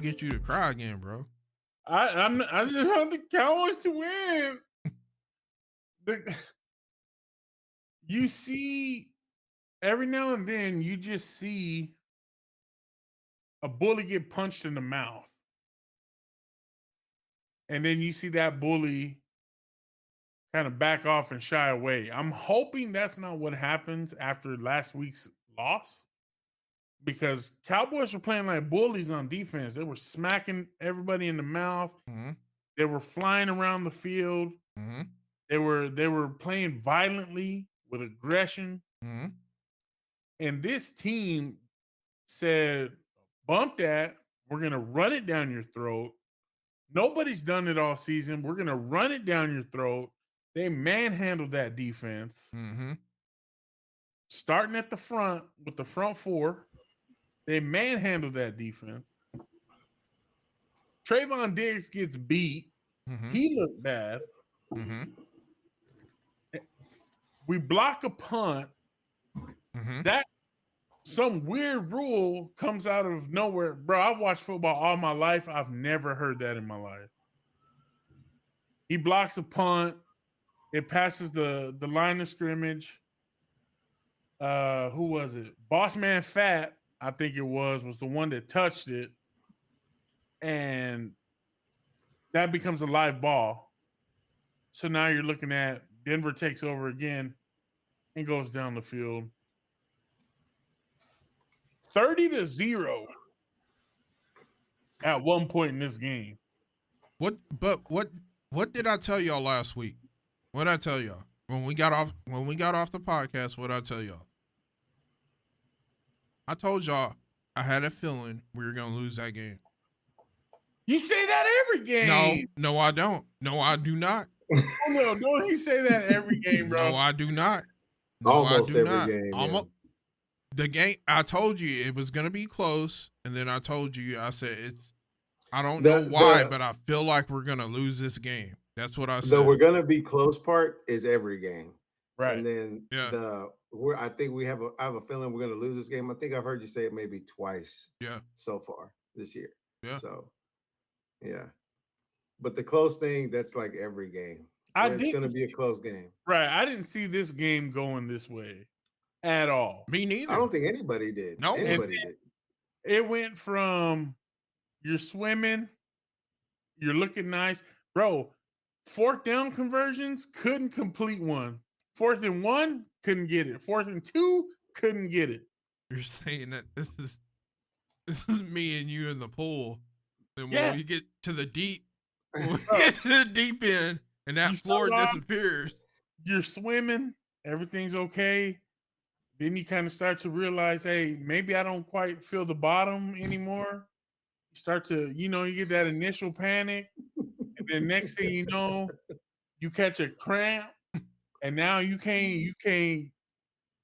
get you to cry again, bro. I just want the Cowboys to win. You see, every now and then, you just see a bully get punched in the mouth. And then you see that bully kind of back off and shy away. I'm hoping that's not what happens after last week's loss, because Cowboys were playing like bullies on defense. They were smacking everybody in the mouth. Mm-hmm. They were flying around the field. Mm-hmm. They were playing violently with aggression. Mm-hmm. And this team said, bump that. We're going to run it down your throat. Nobody's done it all season. We're going to run it down your throat. They manhandled that defense. Mm-hmm. Starting at the front with the front four. They manhandled that defense. Trayvon Diggs gets beat. Mm-hmm. He looked bad. Mm-hmm. We block a punt. Mm-hmm. That some weird rule comes out of nowhere. Bro, I've watched football all my life. I've never heard that in my life. He blocks a punt. It passes the line of scrimmage. Who was it? Boss Man Fat, I think it was the one that touched it. And that becomes a live ball. So now you're looking at Denver takes over again and goes down the field. 30-0 at one point in this game. What did I tell y'all last week? What did I tell y'all? When we got off the podcast, what did I tell y'all? I told y'all I had a feeling we were gonna lose that game. You say that every game. No, I don't. No, I do not. Oh, no, don't you say that every game, bro? No, I do not. No, Almost I do every not. game. Almost. Yeah. The game, I told you it was going to be close, and then I told you, I said, I don't know why, but I feel like we're going to lose this game. That's what I said. The we're going to be close part is every game. Right. And then I think I have a feeling we're going to lose this game. I think I've heard you say it maybe twice so far this year. Yeah. So, yeah. But the close thing, that's like every game. It's going to be a close game. Right. I didn't see this game going this way at all. Me neither. I don't think anybody did. No. Anybody did. It went from you're swimming, you're looking nice. Bro, 4th down conversions, couldn't complete one. 4th and 1, couldn't get it. 4th and 2, couldn't get it. You're saying that this is me and you in the pool. And when we get to the deep, end and that floor disappears. You're swimming, everything's okay. Then you kind of start to realize, hey, maybe I don't quite feel the bottom anymore. You start to, you get that initial panic. And then next thing you know, you catch a cramp. And now you can't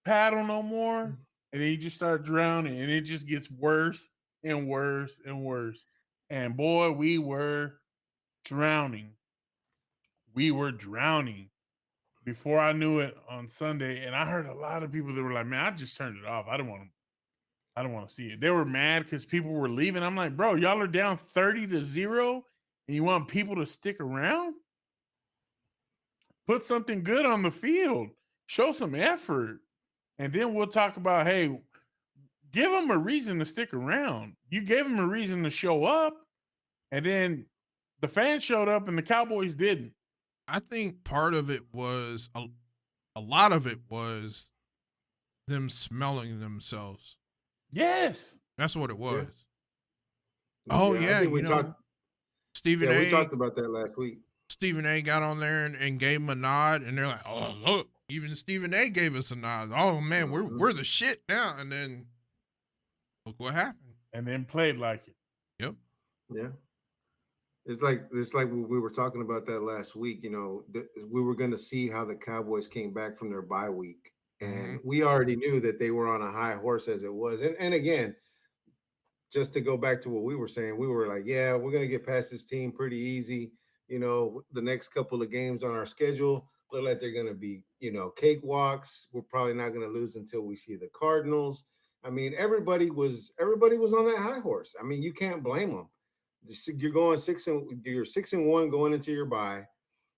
paddle no more. And then you just start drowning. And it just gets worse and worse and worse. And boy, we were drowning. We were drowning before I knew it on Sunday. And I heard a lot of people that were like, man, I just turned it off. I don't want to see it. They were mad because people were leaving. I'm like, bro, y'all are down 30-0 and you want people to stick around? Put something good on the field. Show some effort. And then we'll talk about, hey, give them a reason to stick around. You gave them a reason to show up. And then the fans showed up and the Cowboys didn't. I think part of it was a lot of it was them smelling themselves. Yes. That's what it was. Yeah. Oh, we Stephen A. We talked about that last week. Stephen A. got on there and gave him a nod, and they're like, oh, look, even Stephen A. gave us a nod. Oh, man, we're the shit now. And then look what happened. And then played like it. Yep. Yeah. It's like we were talking about that last week. We were going to see how the Cowboys came back from their bye week. And we already knew that they were on a high horse as it was. And again, just to go back to what we were saying, we were like, yeah, we're going to get past this team pretty easy. The next couple of games on our schedule look like they're going to be, cakewalks. We're probably not going to lose until we see the Cardinals. I mean, everybody was on that high horse. I mean, you can't blame them. You're going you're 6-1 going into your bye.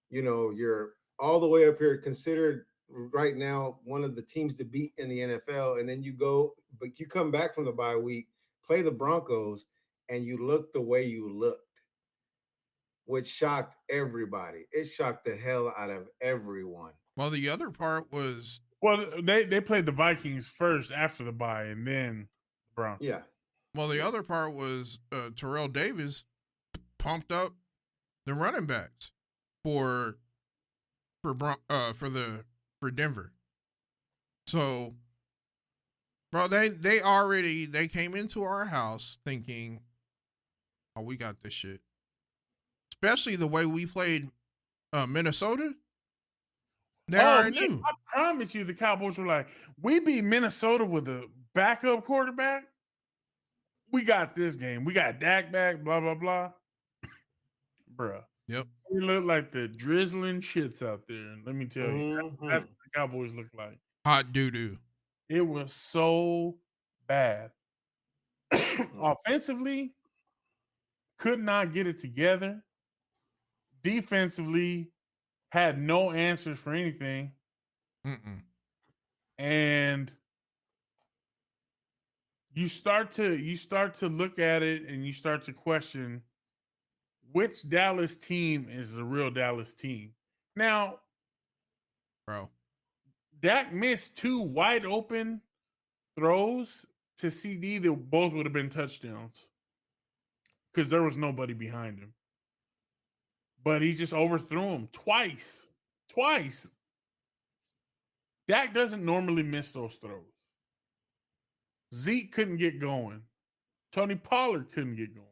You know, you're all the way up here, considered right now one of the teams to beat in the NFL. And then but you come back from the bye week, play the Broncos, and you look the way you looked, which shocked everybody. It shocked the hell out of everyone. Well, the other part was, they played the Vikings first after the bye, and then the Broncos. Yeah. well, the other part was Terrell Davis pumped up the running backs for Denver. So, bro, they came into our house thinking, oh, we got this shit. Especially the way we played Minnesota. They already knew. I promise you, the Cowboys were like, we beat Minnesota with a backup quarterback. We got this game. We got Dak back, blah, blah, blah. Bruh. Yep. We look like the drizzling shits out there. And let me tell you, that's what the Cowboys look like. Hot doo-doo. It was so bad. Offensively, could not get it together. Defensively, had no answers for anything. And you start to look at it and you start to question which Dallas team is the real Dallas team. Now, bro, Dak missed 2 wide open throws to CD that both would have been touchdowns because there was nobody behind him. But he just overthrew him twice. Dak doesn't normally miss those throws. Zeke couldn't get going. Tony Pollard couldn't get going.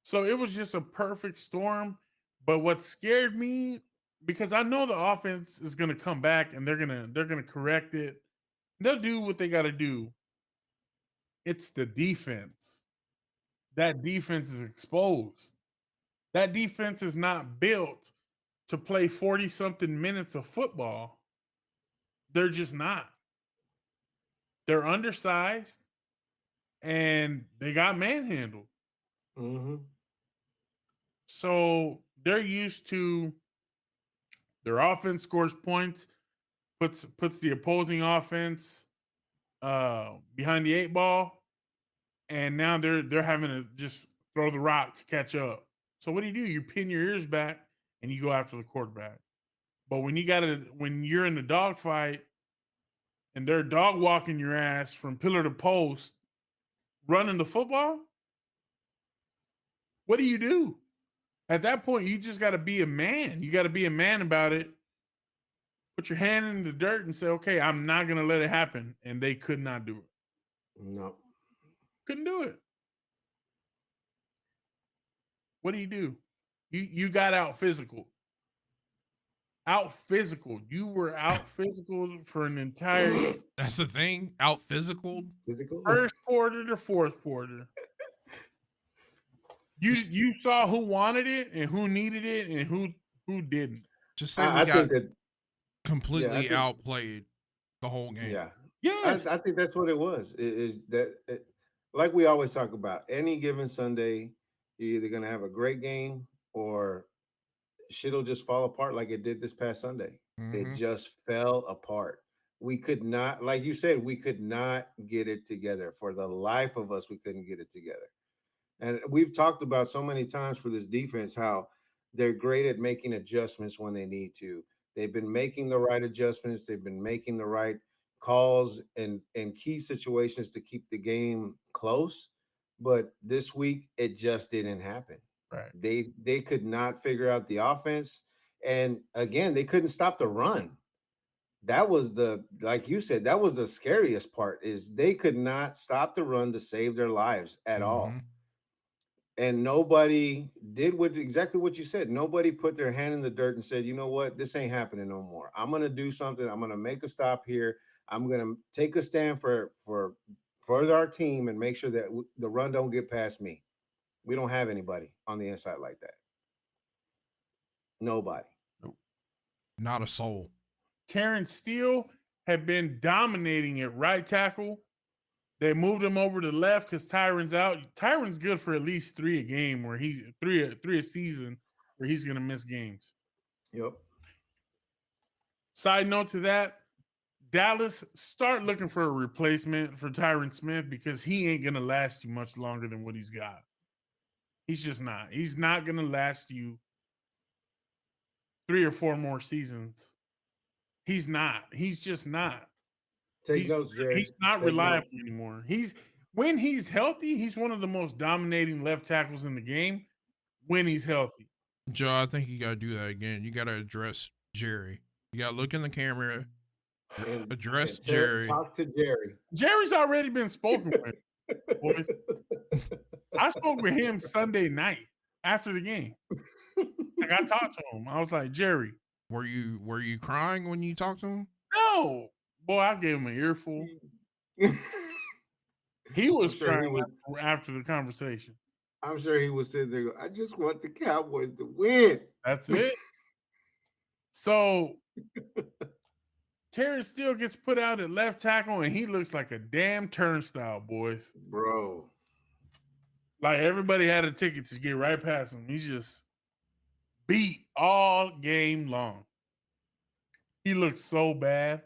So it was just a perfect storm. But what scared me, because I know the offense is going to come back and they're gonna correct it. They'll do what they got to do. It's the defense. That defense is exposed. That defense is not built to play 40-something minutes of football. They're just not. They're undersized, and they got manhandled. So they're used to their offense scores points, puts the opposing offense behind the 8 ball, and now they're having to just throw the rock to catch up. So what do? You pin your ears back and you go after the quarterback. But when you're in the dogfight and they're dog walking your ass from pillar to post, running the football, what do you do? At that point, you just got to be a man. You got to be a man about it. Put your hand in the dirt and say, okay, I'm not going to let it happen. And they could not do it. No. Couldn't do it. What do? You got out physical. Out physical. You were out physical for an entire. That's the thing. Out physical. First quarter to fourth quarter. You saw who wanted it and who needed it and who didn't. Just say we got completely outplayed the whole game. Yeah. I think that's what it was. Like we always talk about, any given Sunday, you're either going to have a great game or shit'll just fall apart like it did this past Sunday. It just fell apart. We could not, like you said, we could not get it together. For the life of us, we couldn't get it together. And we've talked about so many times for this defense how they're great at making adjustments when they need to. They've been making the right adjustments. They've been making the right calls in key situations to keep the game close. But this week, it just didn't happen. Right. They could not figure out the offense. And again, they couldn't stop the run. That was like you said, that was the scariest part, is they could not stop the run to save their lives at all. And nobody did exactly what you said. Nobody put their hand in the dirt and said, you know what, this ain't happening no more. I'm going to do something. I'm going to make a stop here. I'm going to take a stand for our team and make sure that the run don't get past me. We don't have anybody on the inside like that. Nobody. Nope. Not a soul. Terrence Steele had been dominating at right tackle They moved him over to the left because Tyron's out. Tyron's good for at least 3 a game, where he's three a season, where he's gonna miss games. Yep. Side note to that, Dallas, start looking for a replacement for Tyron Smith because he ain't gonna last you much longer than what he's got. He's just not. He's not gonna last you 3 or 4 more seasons. He's not. He's just not. Take notes, Jerry. He's not Take reliable notes. anymore. When he's healthy, he's one of the most dominating left tackles in the game. When he's healthy, Joe, I think you got to do that again. You got to address Jerry. You got to look in the camera, address Jerry. Talk to Jerry. Jerry's already been spoken with. Boys. I spoke with him Sunday night after the game. Like, I talked to him. I was like, Jerry, were you crying when you talked to him? No, boy, I gave him an earful. He was crying after the conversation. I'm sure he was sitting there. I just want the Cowboys to win. That's it. So Terrence Steele gets put out at left tackle, and he looks like a damn turnstile, boys. Bro. Like everybody had a ticket to get right past him. He's just beat all game long. He looks so bad.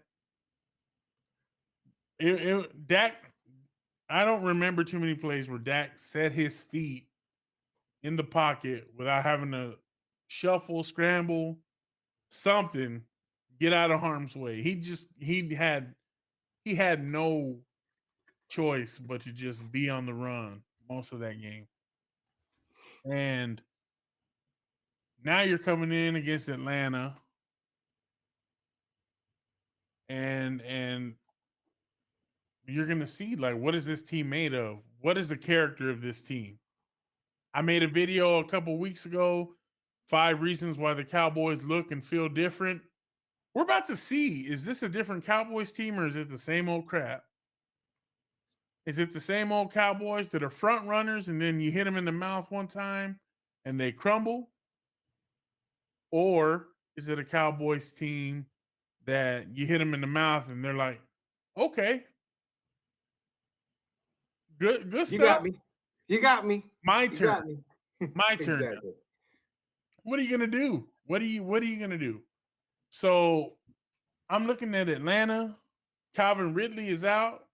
Dak, I don't remember too many plays where Dak set his feet in the pocket without having to shuffle, scramble, something, get out of harm's way. He had no choice but to just be on the run most of that game. And now you're coming in against Atlanta. And you're going to see, like, what is this team made of? What is the character of this team? I made a video a couple weeks ago, 5 reasons why the Cowboys look and feel different. We're about to see, is this a different Cowboys team or is it the same old crap? Is it the same old Cowboys that are front runners and then you hit them in the mouth one time and they crumble? Or is it a Cowboys team that you hit them in the mouth and they're like, okay, good stuff. You got me. My turn. My turn. Exactly. What are you gonna do? What are you gonna do? So I'm looking at Atlanta. Calvin Ridley is out.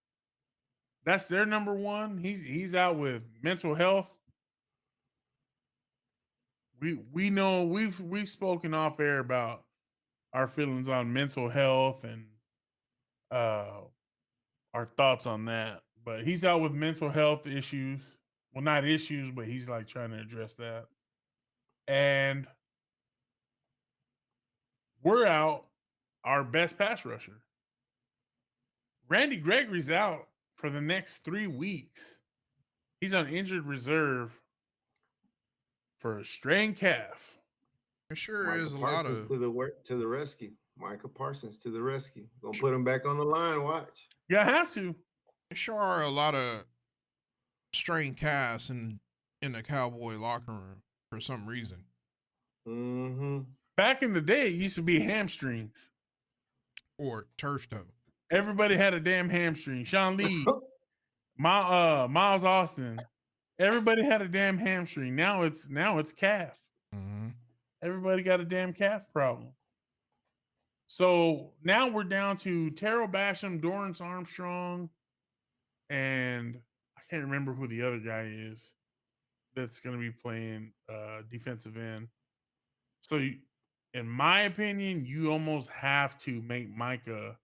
That's their number one. He's out with mental health. We know we've spoken off air about our feelings on mental health and our thoughts on that. But he's out with mental health issues. Well, not issues, but he's like trying to address that. And we're out our best pass rusher. Randy Gregory's out for the next 3 weeks. He's on injured reserve for a strained calf. There sure Micah is a Parsons lot of to the rescue. Micah Parsons to the rescue. Gonna put him back on the line. Watch. Yeah, I have to. There sure are a lot of strained calves in the Cowboy locker room for some reason. Mm-hmm. Back in the day, it used to be hamstrings or turf toe. Everybody had a damn hamstring. Sean Lee, Miles Austin. Everybody had a damn hamstring. Now it's calf. Mm-hmm. Everybody got a damn calf problem. So now we're down to Terrell Basham, Dorrance Armstrong, and I can't remember who the other guy is that's going to be playing defensive end. So, in my opinion, you almost have to make Micah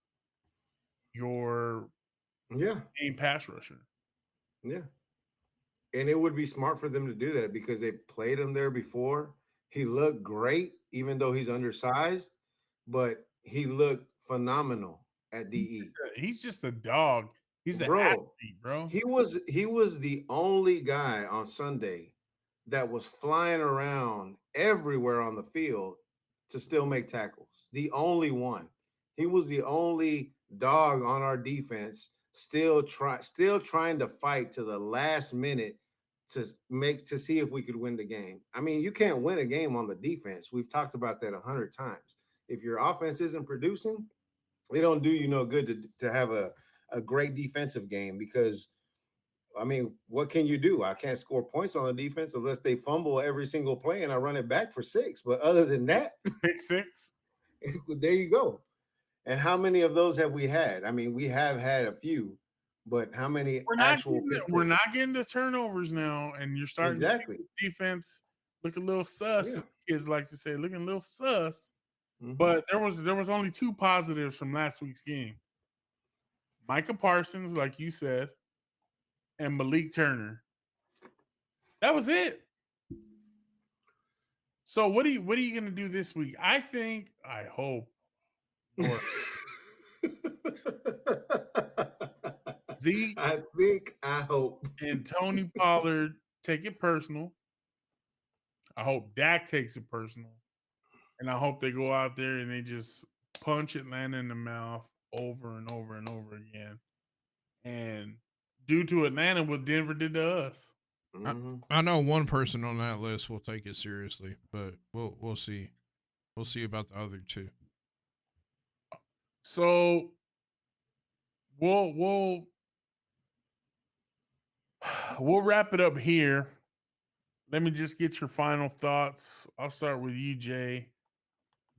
your main pass rusher. Yeah. And it would be smart for them to do that because they played him there before. He looked great, even though he's undersized, but he looked phenomenal at DE. He's just a dog. He's an athlete, bro. He was the only guy on Sunday that was flying around everywhere on the field to still make tackles. The only one. He was the only dog on our defense still trying to fight to the last minute to see if we could win the game. I mean, you can't win a game on the defense. We've talked about that 100 times. If your offense isn't producing, it don't do you no good to have a a great defensive game because, I mean, what can you do? I can't score points on the defense unless they fumble every single play and I run it back for 6. But other than that, pick 6. There you go. And how many of those have we had? I mean, we have had a few, but how many We're not getting the turnovers now, and you're starting to see this defense look a little sus, as kids like to say, looking a little sus. Mm-hmm. But there was only 2 positives from last week's game. Micah Parsons, like you said, and Malik Turner. That was it. So what are you going to do this week? I hope. Zeke, I hope. And Tony Pollard take it personal. I hope Dak takes it personal. And I hope they go out there and they just punch Atlanta in the mouth over and over and over again. And due to Atlanta, what Denver did to us. Mm-hmm. I know one person on that list will take it seriously, but we'll see. We'll see about the other 2. So we'll wrap it up here. Let me just get your final thoughts. I'll start with you, Jay.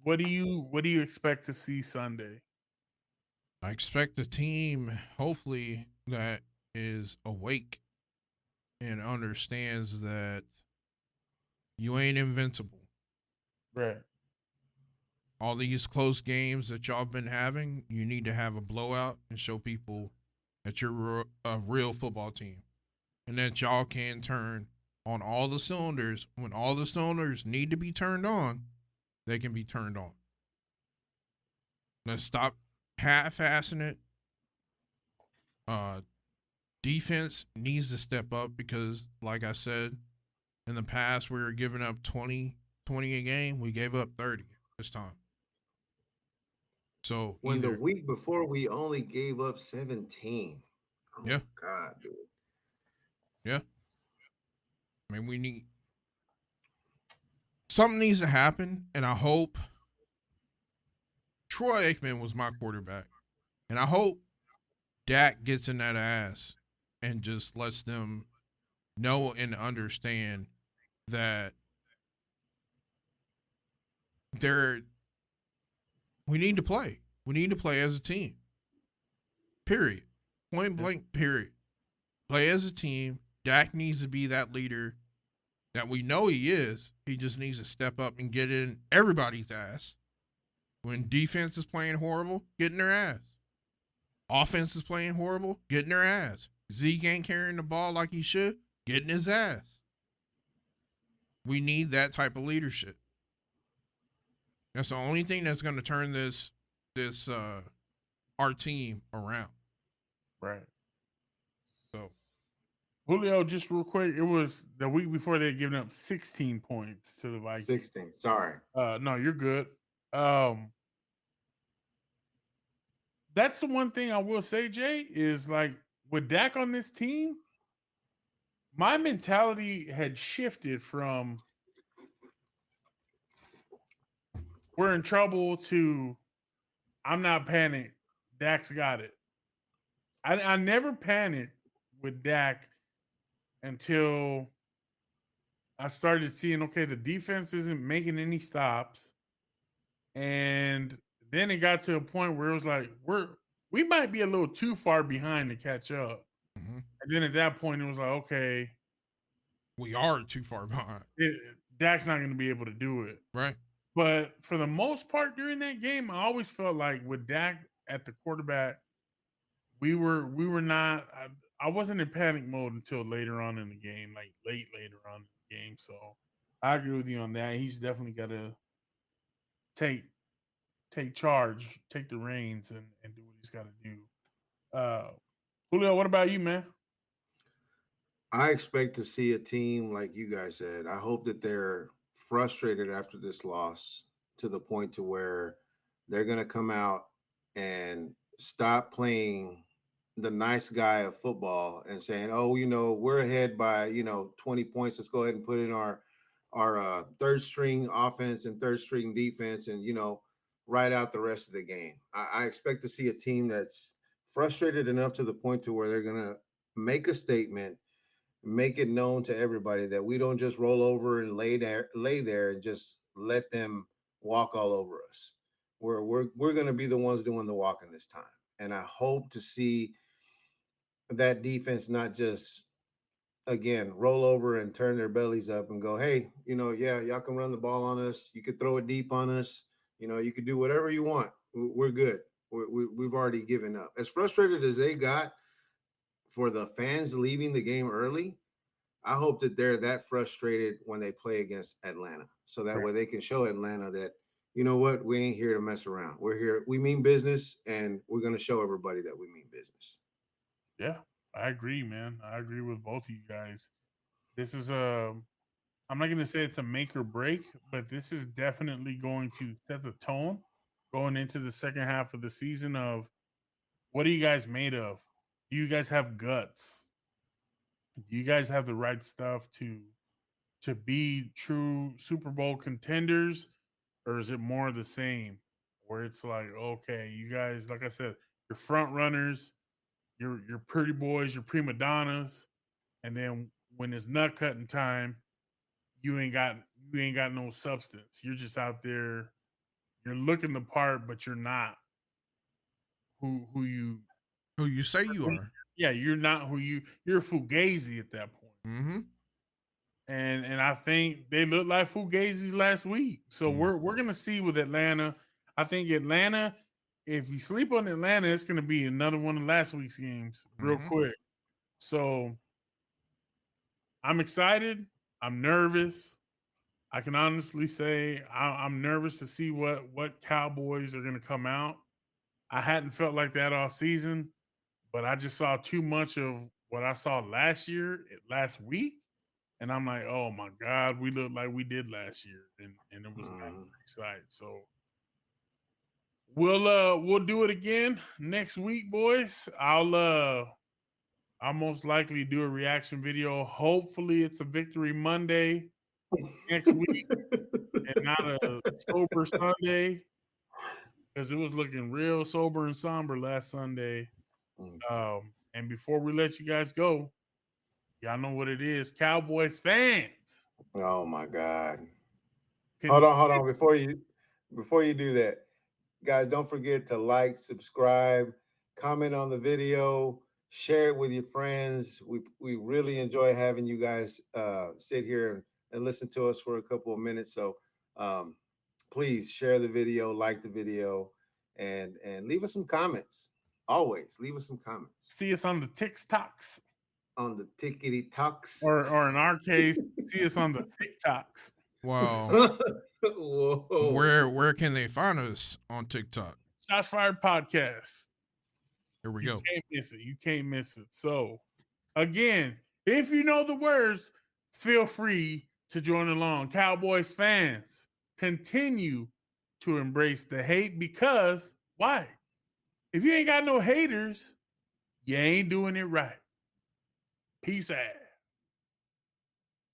What do you expect to see Sunday? I expect a team, hopefully, that is awake and understands that you ain't invincible. Right. All these close games that y'all been having, you need to have a blowout and show people that you're a real football team and that y'all can turn on all the cylinders. When all the cylinders need to be turned on, they can be turned on. Let's stop half-assing it. Defense needs to step up because, like I said, in the past we were giving up 20 a game. We gave up 30 this time. So when the week before we only gave up 17. Oh yeah. God, dude. Yeah. I mean, something needs to happen, and I hope Troy Aikman was my quarterback, and I hope Dak gets in that ass and just lets them know and understand that we need to play. We need to play as a team. Period. Point blank, period. Play as a team. Dak needs to be that leader that we know he is. He just needs to step up and get in everybody's ass. When defense is playing horrible, get in their ass. Offense is playing horrible, get in their ass. Zeke ain't carrying the ball like he should, get in his ass. We need that type of leadership. That's the only thing that's going to turn our team around. Right. So, Julio, just real quick, it was the week before they had given up 16 points to the Vikings. 16. Sorry. No, you're good. That's the one thing I will say, Jay, is like with Dak on this team, my mentality had shifted from we're in trouble to I'm not panicked. Dak's got it. I never panicked with Dak until I started seeing, okay, the defense isn't making any stops. And then it got to a point where it was like, we might be a little too far behind to catch up. Mm-hmm. And then at that point, it was like, okay. We are too far behind. Dak's not going to be able to do it. Right. But for the most part during that game, I always felt like with Dak at the quarterback, we were not I wasn't in panic mode until later on in the game, like later on in the game. So I agree with you on that. He's definitely got to take charge, take the reins, and do what he's got to do. Julio, what about you, man? I expect to see a team like you guys said. I hope that they're frustrated after this loss to the point to where they're going to come out and stop playing the nice guy of football and saying, oh, we're ahead by, 20 points. Let's go ahead and put in our third string offense and third string defense and, ride out the rest of the game. I expect to see a team that's frustrated enough to the point to where they're gonna make a statement, make it known to everybody that we don't just roll over and lay there and just let them walk all over us. We're gonna be the ones doing the walking this time. And I hope to see that defense not just again roll over and turn their bellies up and go, hey, yeah, y'all can run the ball on us, you could throw it deep on us, you could do whatever you want. We're good. We've already given up. As frustrated as they got for the fans leaving the game early, I hope that they're that frustrated when they play against Atlanta, so that way they can show Atlanta that, you know what, we ain't here to mess around. We're here, we mean business, and we're going to show everybody that we mean business. Yeah, I agree, man. I agree with both of you guys. This is I'm not going to say it's a make or break, but this is definitely going to set the tone going into the second half of the season of what are you guys made of? Do you guys have guts? Do you guys have the right stuff to be true Super Bowl contenders, or is it more of the same where it's like, okay, you guys, like I said, you're front runners, you're pretty boys, you're prima donnas, and then when it's nut cutting time, you ain't got no substance. You're just out there, you're looking the part, but you're not who you say you are. Yeah, you're not you're fugazi at that point. Mm-hmm. And I think they looked like fugazis last week. So we're gonna see with Atlanta. I think Atlanta, if you sleep on Atlanta, it's gonna be another one of last week's games real quick. So I'm excited. I'm nervous. I can honestly say I'm nervous to see what Cowboys are gonna come out. I hadn't felt like that all season, but I just saw too much of what I saw last week. And I'm like, oh my God, we look like we did last year. And it was not exciting. So we'll do it again next week, boys. I'll most likely do a reaction video. Hopefully it's a victory Monday next week and not a sober Sunday, because it was looking real sober and somber last Sunday. And before we let you guys go, y'all know what it is. Cowboys fans. Oh my God. Hold on. Before you do that, guys, don't forget to like, subscribe, comment on the video, share it with your friends. We really enjoy having you guys sit here and listen to us for a couple of minutes. So please share the video, like the video, and leave us some comments. Always leave us some comments. See us on the TikToks. On the tickety talks. Or in our case, see us on the TikToks. Wow. Where can they find us on TikTok? Shots Fired Podcast. Here we go. You can't miss it. You can't miss it. So, again, if you know the words, feel free to join along. Cowboys fans, continue to embrace the hate, because why? If you ain't got no haters, you ain't doing it right. Peace out.